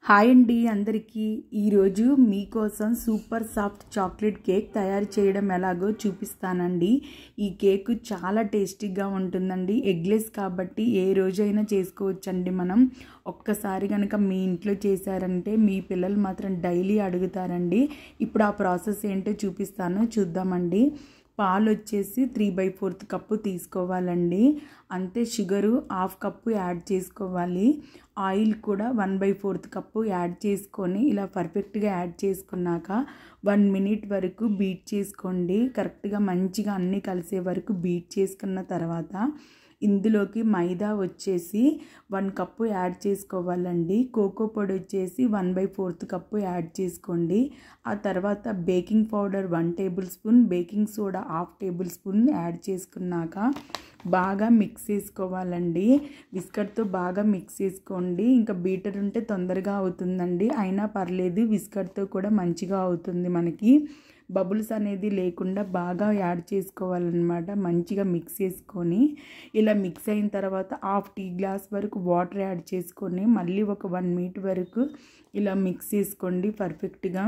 Hi అండి అందరికీ ఈరోజు మీకోసం సూపర్ సాఫ్ట్ చాక్లెట్ కేక్ తయారు చేయడం ఎలాగో చూపిస్తానండి. ఈ కేక్ చాలా టేస్టీగా ఉంటుందండి. ఎగ్లెస్ కాబట్టి ఏ రోజైనా చేసుకోవచ్చండి. మనం ఒక్కసారి కనుక మీ ఇంట్లో చేశారంటే మీ పిల్లలు మాత్రం డైలీ అడుగుతారండి. ఇప్పుడు ఆ ప్రాసెస్ ఏంటో చూపిస్తాను, చూద్దామండి. పాలు వచ్చేసి 3/4 కప్పు తీసుకోవాలండి. అంతే షుగరు 1/2 కప్పు యాడ్ చేసుకోవాలి. ఆయిల్ కూడా 1/4 కప్పు యాడ్ చేసుకొని ఇలా పర్ఫెక్ట్గా యాడ్ చేసుకున్నాక 1 మినిట్ వరకు బీట్ చేసుకోండి. కరెక్ట్గా మంచిగా అన్నీ కలిసే వరకు బీట్ చేసుకున్న తర్వాత ఇందులోకి మైదా వచ్చేసి 1 కప్పు యాడ్ చేసుకోవాలండి. కోకో పొడి వచ్చేసి 1/4 కప్పు యాడ్ చేసుకోండి. ఆ తర్వాత baking powder 1 table spoon, baking soda 1/2 table spoon add చేసుకున్నాక బాగా మిక్స్ చేసుకోవాలండి. విస్కర్తో బాగా మిక్స్ చేసుకోండి. ఇంకా బీటర్ ఉంటే తొందరగా అవుతుందండి, అయినా పర్లేదు, విస్కర్తో కూడా మంచిగా అవుతుంది. మనకి బబుల్స్ అనేది లేకుండా బాగా యాడ్ చేసుకోవాలన్నమాట. మంచిగా మిక్స్ చేసుకొని ఇలా మిక్స్ అయిన తర్వాత 1/2 టీ గ్లాస్ వరకు వాటర్ యాడ్ చేసుకొని మళ్ళీ ఒక 1 మినిట్ వరకు ఇలా మిక్స్ చేసుకోండి. పర్ఫెక్ట్గా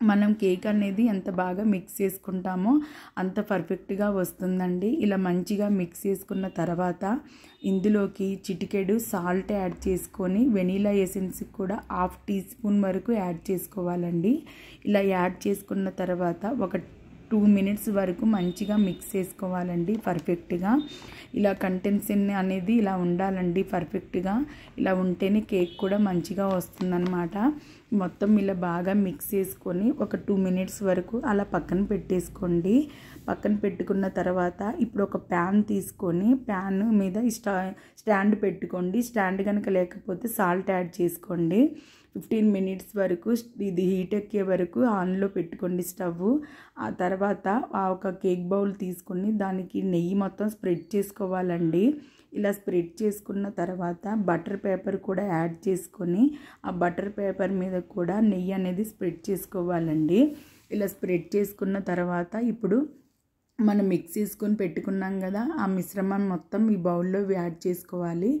మనం కేక్ అనేది ఎంత బాగా మిక్స్ చేసుకుంటామో అంత పర్ఫెక్ట్గా వస్తుందండి. ఇలా మంచిగా మిక్స్ చేసుకున్న తర్వాత ఇందులోకి చిటికెడు సాల్ట్ యాడ్ చేసుకొని వెనీలా ఎసెన్స్ కూడా 1/2 టీ స్పూన్ వరకు యాడ్ చేసుకోవాలండి. ఇలా యాడ్ చేసుకున్న తర్వాత ఒక 2 మినిట్స్ వరకు మంచిగా మిక్స్ చేసుకోవాలండి. పర్ఫెక్ట్గా ఇలా కంటెన్సీ అనేది ఇలా ఉండాలండి. పర్ఫెక్ట్గా ఇలా ఉంటేనే కేక్ కూడా మంచిగా వస్తుందన్నమాట. మొత్తం ఇలా బాగా మిక్స్ చేసుకొని ఒక 2 మినిట్స్ వరకు అలా పక్కన పెట్టేసుకోండి. పక్కన పెట్టుకున్న తర్వాత ఇప్పుడు ఒక ప్యాన్ తీసుకొని ప్యాన్ మీద స్టాండ్ పెట్టుకోండి. స్టాండ్ కనుక లేకపోతే సాల్ట్ యాడ్ చేసుకోండి. 15 మినిట్స్ వరకు ఇది హీట్ ఎక్కే వరకు ఆన్లో పెట్టుకోండి స్టవ్. ఆ తర్వాత ఒక కేక్ బౌల్ తీసుకొని దానికి నెయ్యి మొత్తం స్ప్రెడ్ చేసుకోవాలండి. ఇలా స్ప్రెడ్ చేసుకున్న తర్వాత బటర్ పేపర్ కూడా యాడ్ చేసుకొని ఆ బటర్ పేపర్ మీద కూడా నెయ్యి అనేది స్ప్రెడ్ చేసుకోవాలండి. ఇలా స్ప్రెడ్ చేసుకున్న తర్వాత ఇప్పుడు మనం మిక్స్ చేసుకొని పెట్టుకున్నాం కదా, ఆ మిశ్రమం మొత్తం ఈ బౌల్లో యాడ్ చేసుకోవాలి.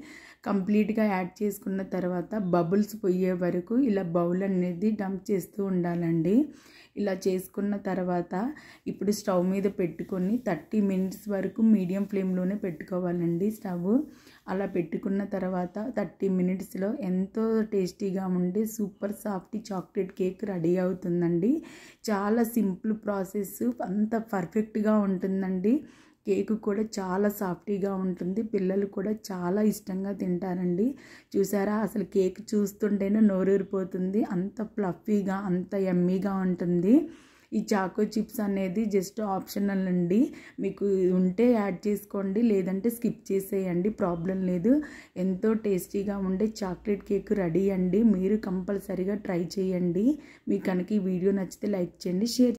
కంప్లీట్గా యాడ్ చేసుకున్న తర్వాత బబుల్స్ పోయే వరకు ఇలా బౌల్ అనేది డంప్ చేస్తూ ఉండాలండి. ఇలా చేసుకున్న తర్వాత ఇప్పుడు స్టవ్ మీద పెట్టుకొని 30 మినిట్స్ వరకు మీడియం ఫ్లేమ్లోనే పెట్టుకోవాలండి స్టవ్. అలా పెట్టుకున్న తర్వాత 30 మినిట్స్లో ఎంతో టేస్టీగా ఉండే super soft chocolate cake ready అవుతుందండి. చాలా సింపుల్ ప్రాసెస్, అంత పర్ఫెక్ట్గా ఉంటుందండి. కేక్ కూడా చాలా సాఫ్టీగా ఉంటుంది. పిల్లలు కూడా చాలా ఇష్టంగా తింటారండి. చూసారా, అసలు కేక్ చూస్తుంటేనే నోరూరిపోతుంది. అంత ఫ్లఫీగా అంత యమ్మీగా ఉంటుంది. ఈ చాకో చిప్స్ అనేది జస్ట్ ఆప్షనల్ అండి. మీకు ఉంటే యాడ్ చేసుకోండి, లేదంటే స్కిప్ చేసేయండి, ప్రాబ్లం లేదు. ఎంతో టేస్టీగా ఉండే చాక్లెట్ కేక్ రెడీ అండి. మీరు కంపల్సరీగా ట్రై చేయండి. మీకు కనుక ఈ వీడియో నచ్చితే లైక్ చేయండి, షేర్